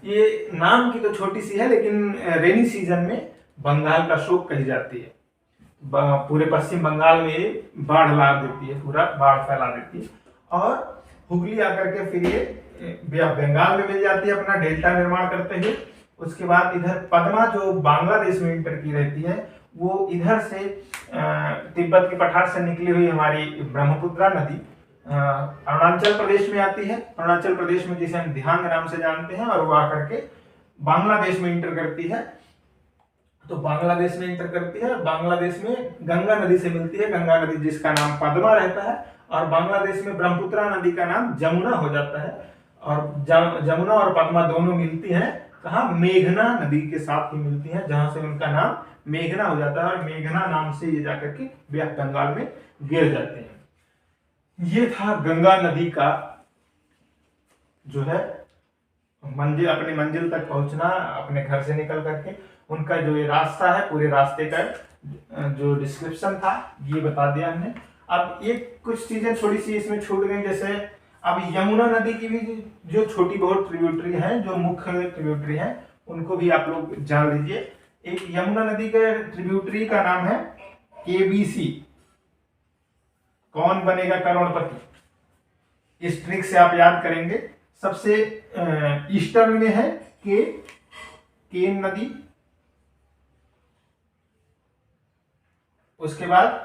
ये नाम की तो छोटी सी है, लेकिन रेनी सीजन में बंगाल का शोक कही जाती है। पूरे पश्चिम बंगाल में ये बाढ़ ला देती है, पूरा बाढ़ फैला देती है। और हुगली आकर के फिर ये बंगाल में मिल जाती है अपना डेल्टा निर्माण करते हुए। उसके बाद इधर पद्मा जो बांग्लादेश में इंटर की रहती है, वो इधर से तिब्बत के पठार से निकली हुई हमारी ब्रह्मपुत्रा नदी अरुणाचल प्रदेश में आती है। अरुणाचल प्रदेश में जिसे हम दिहांग नाम से जानते हैं, और वो आकर के बांग्लादेश में इंटर करती है। तो बांग्लादेश में इंटर करती है, बांग्लादेश में गंगा नदी से मिलती है, गंगा नदी जिसका नाम पद्मा रहता है। और बांग्लादेश में ब्रह्मपुत्रा नदी का नाम जमुना हो जाता है। और जमुना और पद्मा दोनों मिलती हैं कहाँ? मेघना नदी के साथ ही मिलती हैं, जहां से उनका नाम मेघना हो जाता है। और मेघना नाम से ये जाकर के बंगाल में गिर जाते हैं। ये था गंगा नदी का जो है मंजिल, अपनी मंजिल तक पहुंचना, अपने घर से निकल करके उनका जो ये रास्ता है, पूरे रास्ते का जो डिस्क्रिप्शन था ये बता दिया हमने। अब एक कुछ चीजें थोड़ी सी इसमें छूट गई, जैसे अब यमुना नदी की भी जो छोटी बहुत ट्रिब्यूटरी है, जो मुख्य ट्रिब्यूटरी है, उनको भी आप लोग जान लीजिए। एक यमुना नदी के ट्रिब्यूटरी का नाम है केबीसी, कौन बनेगा करोड़पति। इस ट्रिक से आप याद करेंगे। सबसे ईस्टर्न में है केन नदी, उसके बाद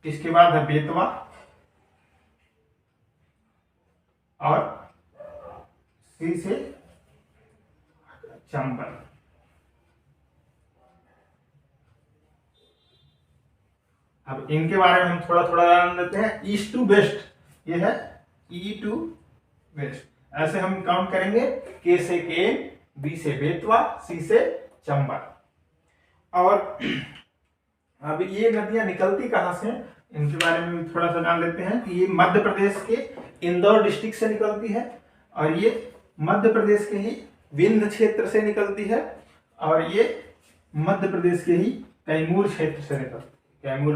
इसके बाद है बेतवा, और सी से चंबल। अब इनके बारे में हम थोड़ा थोड़ा जान लेते हैं। ईस्ट टू वेस्ट, ये है ई टू वेस्ट। ऐसे हम काउंट करेंगे, के से केन, बी से बेतवा, सी से चंबल। और अब ये नदियां निकलती कहां से, इनके बारे में थोड़ा सा जान लेते हैं कि ये मध्य प्रदेश के इंदौर डिस्ट्रिक्ट से निकलती है, और ये मध्य प्रदेश के ही विंध्य क्षेत्र से निकलती है, और ये मध्य प्रदेश के ही कैमूर क्षेत्र से निकलती है, कैमूर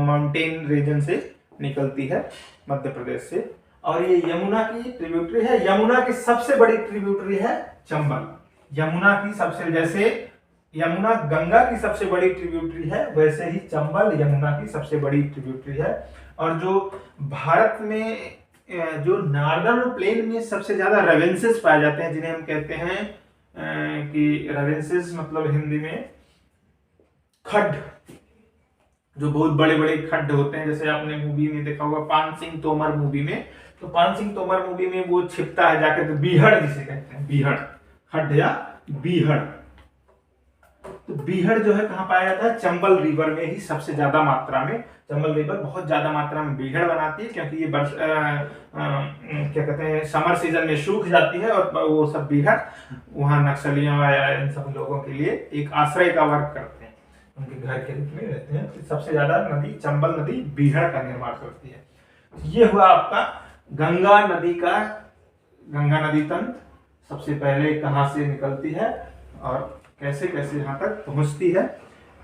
माउंटेन रीजन से निकलती है मध्य प्रदेश से। और ये यमुना की ट्रिब्यूटरी है। यमुना की सबसे बड़ी ट्रिब्यूटरी है चंबल। यमुना की सबसे, जैसे यमुना गंगा की सबसे बड़ी ट्रिब्यूटरी है, वैसे ही चंबल यमुना की सबसे बड़ी ट्रिब्यूटरी है। और जो भारत में जो नॉर्दर्न प्लेन में सबसे ज्यादा रेवेंसेस पाए जाते हैं, जिन्हें हम कहते हैं कि रेवेंसेस मतलब हिंदी में खड्ड, जो बहुत बड़े बड़े खड्ड होते हैं। जैसे आपने मूवी में देखा होगा पान सिंह तोमर मूवी में, तो पान सिंह तोमर मूवी में वो छिपता है जाकर, तो बीहड़ जिसे कहते हैं, बीहड़ खड्ड या बीहड़। तो बीहड़ जो है कहाँ पाया जाता है? चंबल रिवर में ही सबसे ज्यादा मात्रा में। चंबल रिवर बहुत ज्यादा मात्रा में बीहड़ बनाती है, क्योंकि ये क्या कहते हैं, समर सीजन में सूख जाती है, और वो सब बीहड़ वहां नक्सलियों या इन सब लोगों के लिए एक आश्रय का वर्क करते हैं, उनके घर के रूप में रहते हैं। तो सबसे ज्यादा नदी चंबल नदी बीहड़ का निर्माण करती है। ये हुआ आपका गंगा नदी का, गंगा नदी तंत्र सबसे पहले कहाँ से निकलती है और कैसे कैसे यहाँ तक पहुंचती है।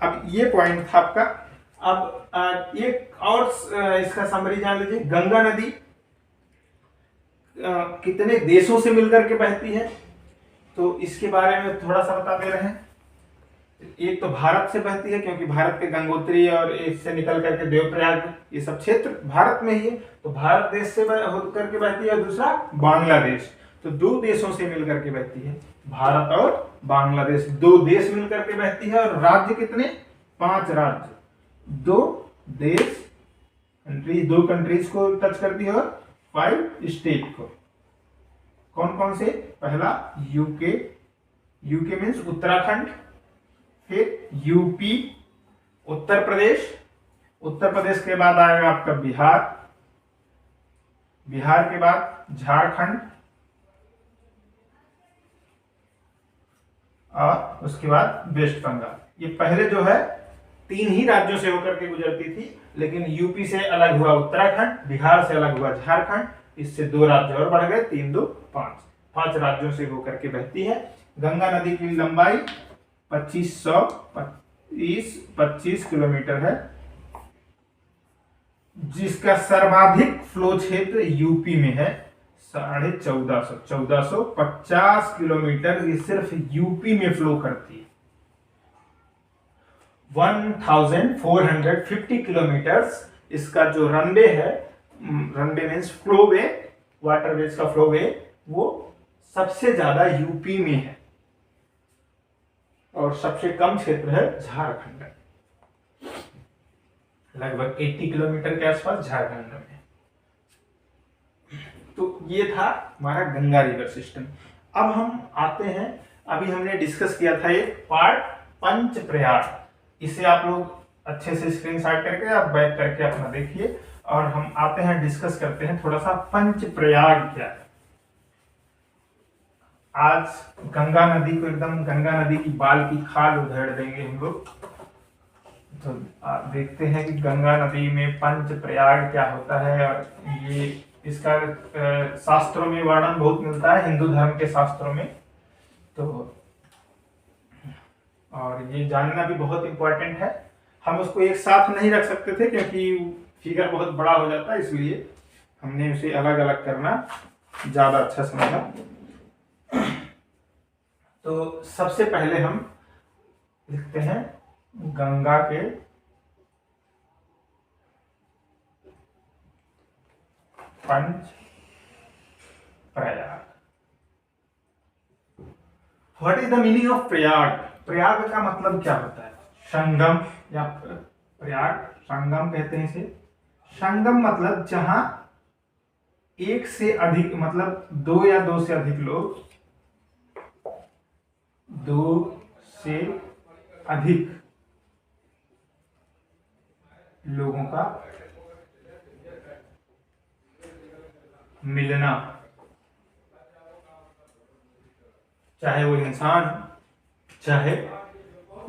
अब ये पॉइंट था आपका। अब एक और इसका समरी जान लीजिए। गंगा नदी कितने देशों से मिलकर के बहती है, तो इसके बारे में थोड़ा सा बता दे रहे हैं। एक तो भारत से बहती है, क्योंकि भारत के गंगोत्री और इससे निकल करके देवप्रयाग ये सब क्षेत्र भारत में ही है, तो भारत देश से होकर के बहती है। और दूसरा बांग्लादेश, तो दो देशों से मिलकर के बहती है, भारत और बांग्लादेश, दो देश मिलकर के बहती है। और राज्य कितने? 5 राज्य, 2 देश कंट्रीज, 2 कंट्रीज को टच करती है, और 5 स्टेट को। कौन कौन से? पहला यूके, यूके मीन्स उत्तराखंड, फिर यूपी उत्तर प्रदेश, उत्तर प्रदेश के बाद आएगा आपका बिहार, बिहार के बाद झारखंड, और उसके बाद वेस्ट बंगाल। ये पहले जो है 3 ही राज्यों से होकर के गुजरती थी, लेकिन यूपी से अलग हुआ उत्तराखंड, बिहार से अलग हुआ झारखंड, इससे 2 राज्य और बढ़ गए, 3 2 5, 5 राज्यों से होकर के बहती है। गंगा नदी की लंबाई 2525 किलोमीटर है। जिसका सर्वाधिक फ्लो क्षेत्र यूपी में है 1450 किलोमीटर, ये सिर्फ यूपी में फ्लो करती है। 1450 किलोमीटर इसका जो रनवे है, रनवे मीन्स फ्लोवे, वाटरवेज का फ्लोवे, वो सबसे ज्यादा यूपी में है और सबसे कम क्षेत्र है झारखंड, लगभग 80 किलोमीटर के आसपास झारखंड में। तो ये था हमारा गंगा रिवर सिस्टम। अब हम आते हैं, अभी हमने डिस्कस किया था एक पार्ट पंचप्रयाग, इसे आप लोग अच्छे से स्क्रीनशॉट करके आप बैक करके अपना देखिए, और हम आते हैं डिस्कस करते हैं थोड़ा सा पंचप्रयाग क्या है। आज गंगा नदी को एकदम गंगा नदी की बाल की खाल उधेड़ देंगे हम लोग। तो आप देखते हैं कि गंगा नदी में पंचप्रयाग क्या होता है, और ये इसका शास्त्रों में वर्णन बहुत मिलता है, हिंदू धर्म के शास्त्रों में। तो और ये जानना भी बहुत इंपॉर्टेंट है। हम उसको एक साथ नहीं रख सकते थे क्योंकि फिगर बहुत बड़ा हो जाता है, इसलिए हमने उसे अलग अलग करना ज्यादा अच्छा समझा। तो सबसे पहले हम लिखते हैं गंगा के Panch Prayag. What is the meaning of Prayag? Prayag का मतलब क्या होता है? संगम, या प्रयाग संगम कहते हैं इसे। संगम मतलब जहां एक से अधिक, मतलब दो या दो से अधिक लोग, दो से अधिक लोगों का मिलना, चाहे वो इंसान, चाहे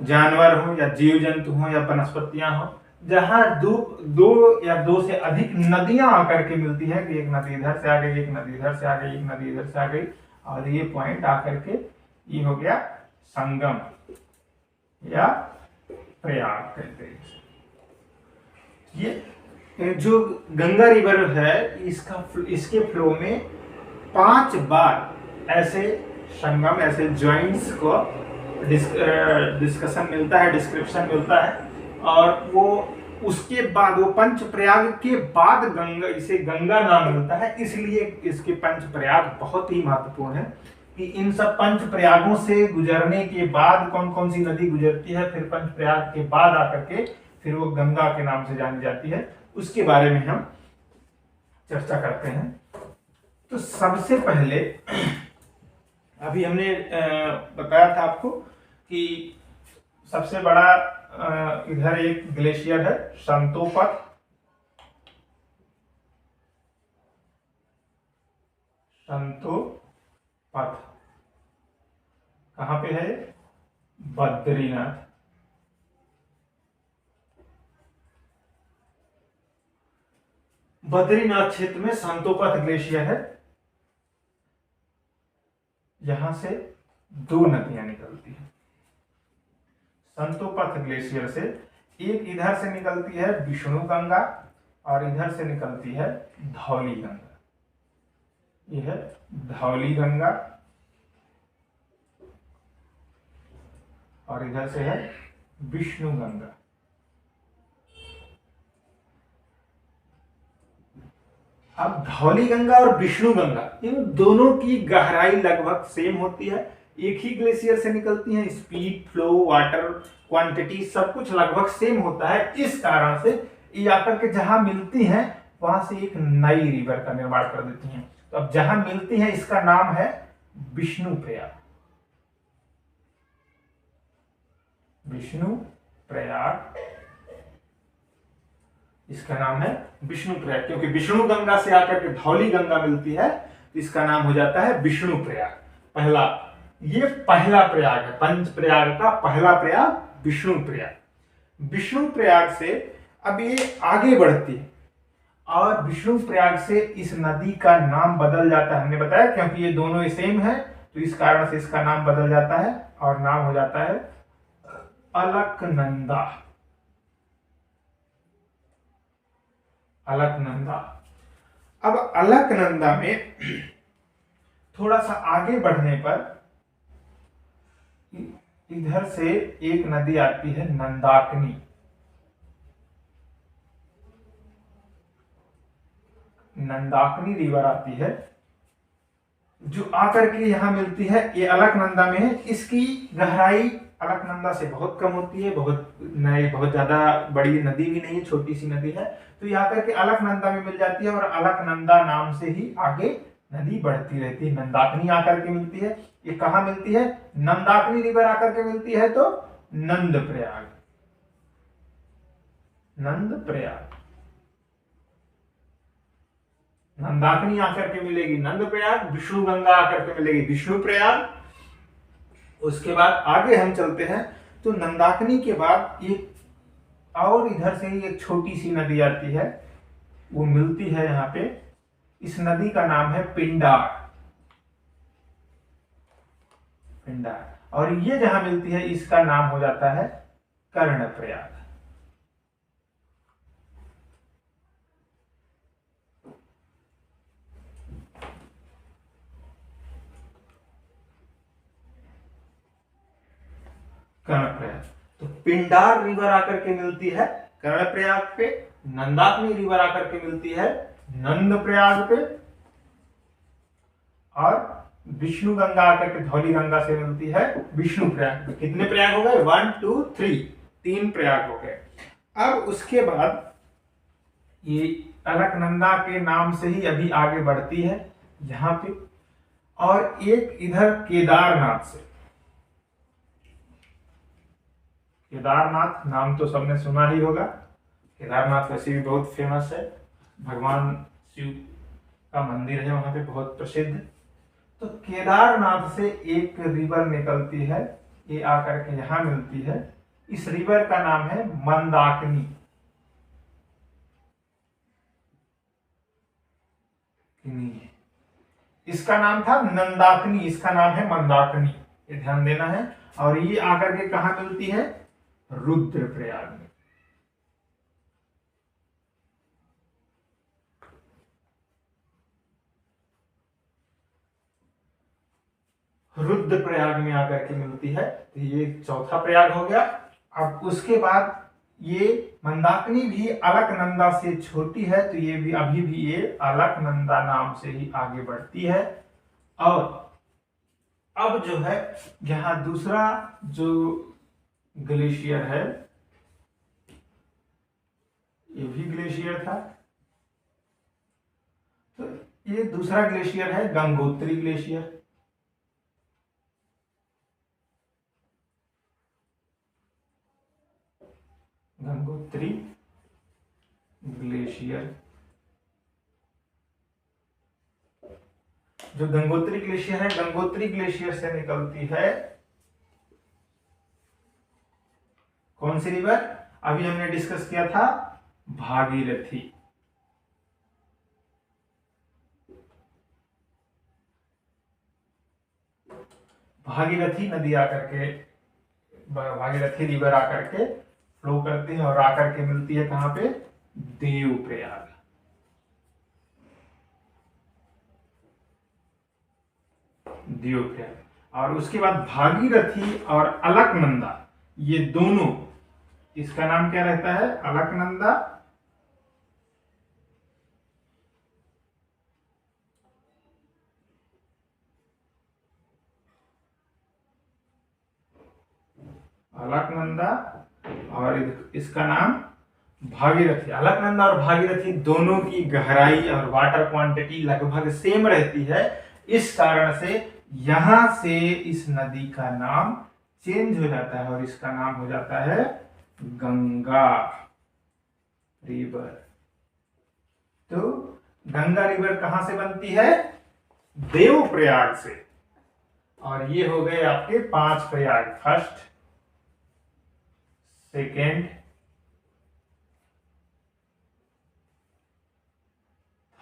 जानवर हो या जीव जंतु हो या वनस्पतियां हो, जहां दो या दो से अधिक नदियां आकर के मिलती है कि एक नदी इधर से आ गई, एक नदी इधर से आ गई, एक नदी इधर से आ गई, और ये पॉइंट आकर के ये हो गया संगम या प्रयाग कहते हैं। ये जो गंगा रिवर है, इसके फ्लो में 5 बार ऐसे संगम, ऐसे ज्वाइंट्स को डिस्कशन मिलता है, डिस्क्रिप्शन मिलता है, और वो उसके बाद वो पंच प्रयाग के बाद गंगा, इसे गंगा नाम मिलता है। इसलिए इसके पंच प्रयाग बहुत ही महत्वपूर्ण है कि इन सब पंच प्रयागों से गुजरने के बाद कौन कौन सी नदी गुजरती है, फिर पंच प्रयाग के बाद आकर के फिर वो गंगा के नाम से जानी जाती है, उसके बारे में हम चर्चा करते हैं। तो सबसे पहले अभी हमने बताया था आपको कि सबसे बड़ा इधर एक ग्लेशियर है संतोपत, संतोपत कहां पे है? बद्रीनाथ। बद्रीनाथ क्षेत्र में संतोपत ग्लेशियर है, यहां से 2 नदियां निकलती हैं संतोपत ग्लेशियर से। एक इधर से निकलती है विष्णु गंगा, और इधर से निकलती है धौली गंगा। यह है धौली गंगा, और इधर से है विष्णु गंगा। अब धौली गंगा और विष्णु गंगा, इन दोनों की गहराई लगभग सेम होती है, एक ही ग्लेशियर से निकलती हैं, स्पीड, फ्लो, वाटर क्वांटिटी सब कुछ लगभग सेम होता है। इस कारण से ये आकर के जहां मिलती हैं वहां से एक नई रिवर का निर्माण कर देती हैं। तो अब जहां मिलती हैं इसका नाम है विष्णु प्रयाग। विष्णु प्रयाग इसका नाम है विष्णु प्रयाग, क्योंकि विष्णु गंगा से आकर के धौली गंगा मिलती है, तो इसका नाम हो जाता है विष्णु प्रयाग। पहला, ये पहला प्रयाग है, पंच प्रयाग का पहला प्रयाग विष्णु प्रयाग। विष्णु प्रयाग से अब ये आगे बढ़ती है, और विष्णु प्रयाग से इस नदी का नाम बदल जाता है। हमने बताया क्योंकि ये दोनों सेम है, तो इस कारण से इसका नाम बदल जाता है और नाम हो जाता है अलकनंदा। अलकनंदा। अब अलकनंदा में थोड़ा सा आगे बढ़ने पर इधर से एक नदी आती है नंदाकिनी। नंदाकिनी रिवर आती है जो आकर के यहाँ मिलती है। ये अलकनंदा में है। इसकी गहराई अलकनंदा से बहुत कम होती है, बहुत ज्यादा बड़ी नदी भी नहीं है, छोटी सी नदी है। तो ये आकर के अलकनंदा में मिल जाती है और अलकनंदा नाम से ही आगे नदी बढ़ती रहती है। नंदाकिनी आकर के मिलती है। ये कहाँ मिलती है? नंदाकिनी रिवर आकर के मिलती है तो नंदप्रयाग। नंदप्रयाग, नंदाकिनी आकर के मिलेगी नंदप्रयाग, विष्णु गंगा आकर के मिलेगी विष्णुप्रयाग। उसके बाद आगे हम चलते हैं तो नंदाकिनी के बाद एक और इधर से ही एक छोटी सी नदी आती है, वो मिलती है यहाँ पे। इस नदी का नाम है पिंडार। पिंडार, और ये जहां मिलती है इसका नाम हो जाता है कर्णप्रयाग। कर्णप्रयाग, तो पिंडार रिवर आकर के मिलती है कर्णप्रयाग पे, नंदाकिनी रिवर आकर के मिलती है नंदप्रयाग पे, और विष्णु गंगा आकर के धौली गंगा से मिलती है विष्णु प्रयाग पे। कितने प्रयाग हो गए? 1 2 3, 3 प्रयाग हो गए। अब उसके बाद ये अलकनंदा के नाम से ही अभी आगे बढ़ती है यहाँ पे, और एक इधर केदारनाथ से। केदारनाथ नाम तो सबने सुना ही होगा। केदारनाथ वैसे भी बहुत फेमस है, भगवान शिव का मंदिर है वहां पे, बहुत प्रसिद्ध। तो केदारनाथ से एक रिवर निकलती है, ये आकर के यहां मिलती है। इस रिवर का नाम है मंदाकिनी। इसका नाम था नंदाकिनी, इसका नाम है मंदाकिनी, ये ध्यान देना है। और ये आकर के कहा मिलती है? रुद्रप्रयाग में। रुद्रप्रयाग में आकर के मिलती है। तो ये चौथा प्रयाग हो गया। अब उसके बाद ये मंदाकिनी भी अलकनंदा से छोटी है, तो ये भी अभी भी ये अलकनंदा नाम से ही आगे बढ़ती है। और अब जो है यहाँ दूसरा जो ग्लेशियर है, ये भी ग्लेशियर था, तो ये दूसरा ग्लेशियर है गंगोत्री ग्लेशियर। गंगोत्री ग्लेशियर, जो गंगोत्री ग्लेशियर है, गंगोत्री ग्लेशियर से निकलती है कौन सी रिवर? अभी हमने डिस्कस किया था भागीरथी। भागीरथी नदी आकर के, भागीरथी रिवर आकर के फ्लो करती है और आकर के मिलती है कहां पे? देवप्रयाग। देवप्रयाग, और उसके बाद भागीरथी और अलकनंदा, ये दोनों, इसका नाम क्या रहता है? अलकनंदा। अलकनंदा और इसका नाम भागीरथी। अलकनंदा और भागीरथी दोनों की गहराई और वाटर क्वांटिटी लगभग सेम रहती है। इस कारण से यहां से इस नदी का नाम चेंज हो जाता है और इसका नाम हो जाता है गंगा रिवर। तो गंगा रिवर कहां से बनती है? देवप्रयाग से। और ये हो गए आपके 5 Prayag, first, second,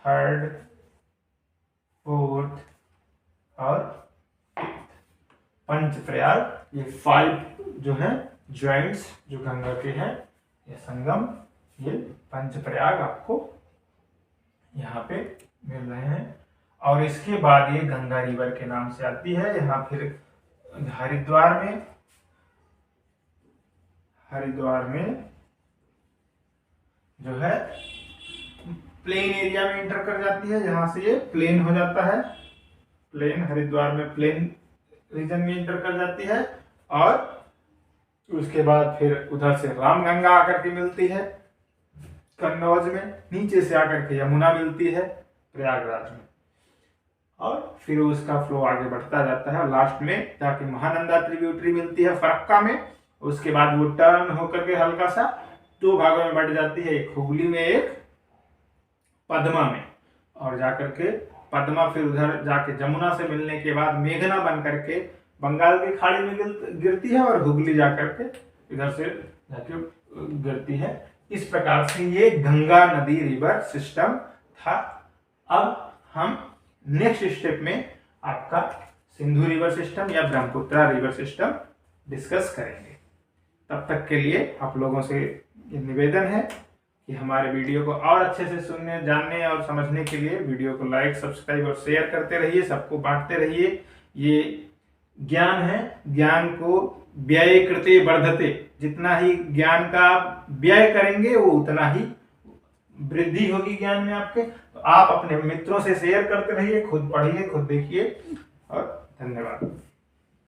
third, fourth और पंच प्रयाग। ये 5 जो है ज्वाइंट्स जो गंगा के हैं, ये संगम, ये पंच प्रयाग आपको यहाँ पे मिल रहे हैं। और इसके बाद ये गंगा रिवर के नाम से आती है। यहाँ फिर हरिद्वार में जो है प्लेन एरिया में इंटर कर जाती है। यहाँ से ये प्लेन हो जाता है, प्लेन हरिद्वार में प्लेन रीजन में इंटर कर जाती है। और उसके बाद फिर उधर से रामगंगा आकर के मिलती है कन्नौज में, नीचे से आकर के यमुना मिलती है प्रयागराज में, और फिर उसका फ्लो आगे बढ़ता जाता है। लास्ट में जाके महानंदा ट्रिब्यूटरी मिलती है फरक्का में। उसके बाद वो टर्न होकर के हल्का सा 2 भागों में बढ़ जाती है, एक हुगली में एक पद्मा में, और जाकर के पद्मा फिर उधर जाके जमुना से मिलने के बाद मेघना बन करके बंगाल की खाड़ी में गिरती है, और हुगली जाकर के इधर से जाके गिरती है। इस प्रकार से ये गंगा नदी रिवर सिस्टम था। अब हम नेक्स्ट स्टेप में आपका सिंधु रिवर सिस्टम या ब्रह्मपुत्रा रिवर सिस्टम डिस्कस करेंगे। तब तक के लिए आप लोगों से ये निवेदन है कि हमारे वीडियो को और अच्छे से सुनने, जानने और समझने के लिए वीडियो को लाइक, सब्सक्राइब और शेयर करते रहिए, सबको बांटते रहिए। ये ज्ञान है, ज्ञान को व्यय कृते वर्धते, जितना ही ज्ञान का व्यय करेंगे वो उतना ही वृद्धि होगी ज्ञान में आपके। तो आप अपने मित्रों से शेयर करते रहिए, खुद पढ़िए, खुद देखिए, और धन्यवाद।